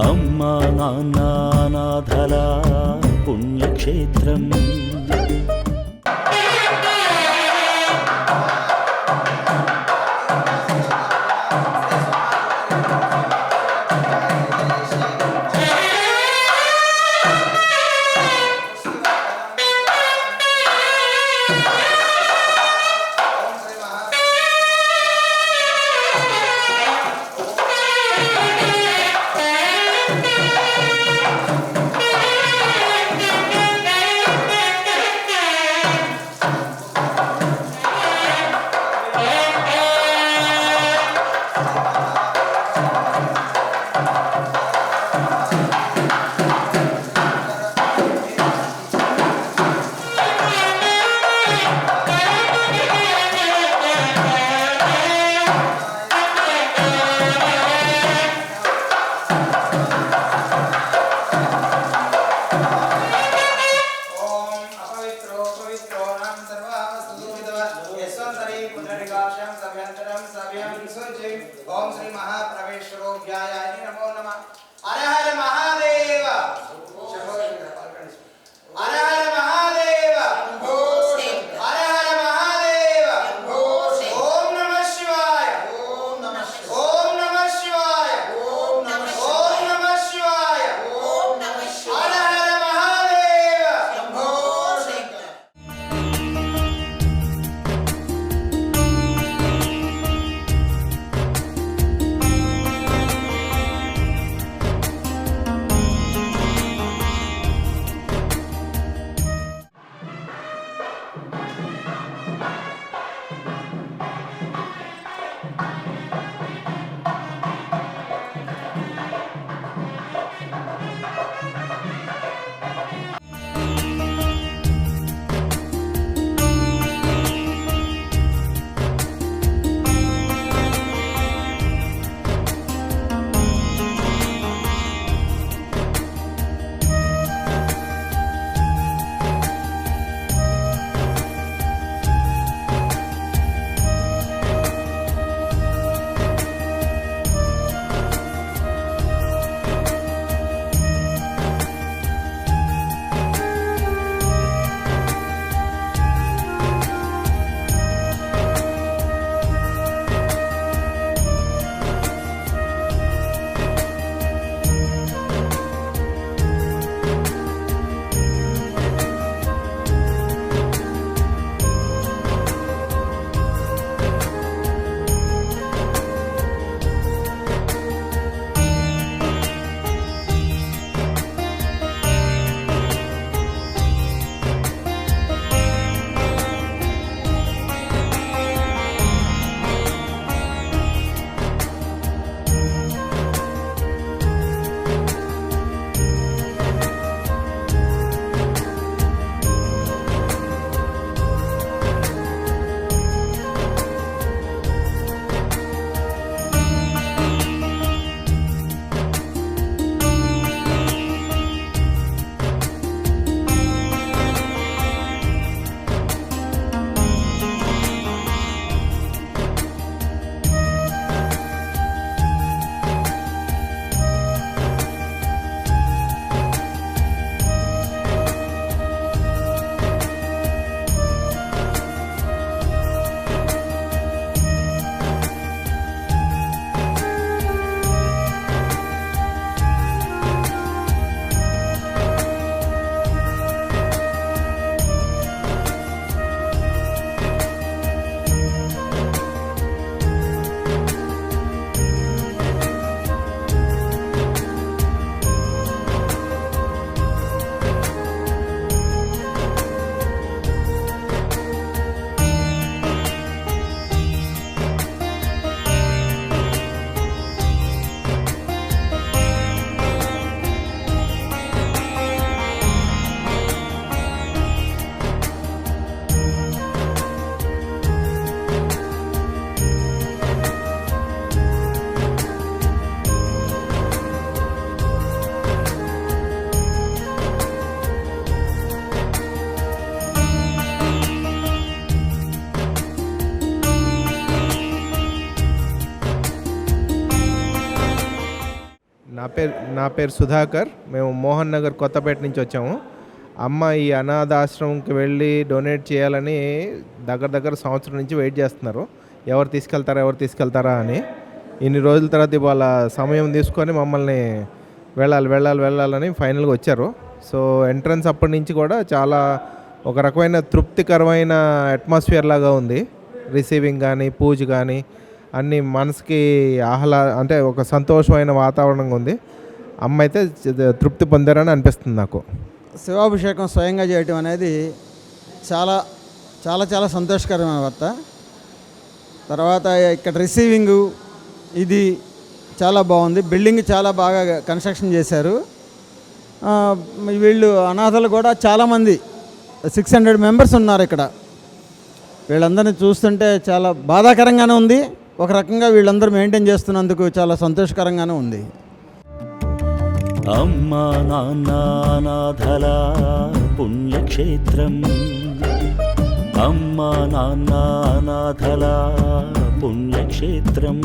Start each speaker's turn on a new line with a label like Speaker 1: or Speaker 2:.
Speaker 1: అమ్మా నాన్న అనాథల పుణ్యక్షేత్రం.
Speaker 2: ओम श्री महाप्रवेशरोभ्याय नमो नमः। हर हर महादेव। हर हर महादेव। हर हर महादेव। ओम नमः शिवाय। ओम नमः शिवाय। ओम नमः शिवाय। हर हर महादेव।
Speaker 3: నా పేరు సుధాకర్. మేము మోహన్ నగర్ కొత్తపేట నుంచి వచ్చాము. అమ్మ ఈ అనాథాశ్రమంకి వెళ్ళి డొనేట్ చేయాలని దగ్గర సంవత్సరం నుంచి వెయిట్ చేస్తున్నారు. ఎవరు తీసుకెళ్తారా అని. ఇన్ని రోజుల తర్వాత ఇవాళ సమయం తీసుకొని మమ్మల్ని వెళ్ళాలని ఫైనల్గా వచ్చారు. సో ఎంట్రన్స్ అప్పటి నుంచి కూడా చాలా ఒక రకమైన తృప్తికరమైన అట్మాస్ఫియర్ లాగా ఉంది. రిసీవింగ్ కానీ పూజ కానీ అన్నీ మనసుకి అంటే ఒక సంతోషమైన వాతావరణంగా ఉంది. అమ్మ అయితే తృప్తి పొందారని అనిపిస్తుంది నాకు.
Speaker 4: శివాభిషేకం స్వయంగా చేయటం అనేది చాలా చాలా చాలా సంతోషకరమైన వార్త. తర్వాత ఇక్కడ రిసీవింగు ఇది చాలా బాగుంది. బిల్డింగ్ చాలా బాగా కన్స్ట్రక్షన్ చేశారు. వీళ్ళు అనాథలు కూడా చాలామంది 600 మెంబర్స్ ఉన్నారు ఇక్కడ. వీళ్ళందరినీ చూస్తుంటే చాలా బాధాకరంగానే ఉంది. ఒక రకంగా వీళ్ళందరూ మెయింటైన్ చేస్తున్నందుకు చాలా సంతోషకరంగానే ఉంది.
Speaker 1: అమ్మా నాన్న అనాథల పుణ్యక్షేత్రం, అమ్మా నాన్న అనాథల పుణ్యక్షేత్రం.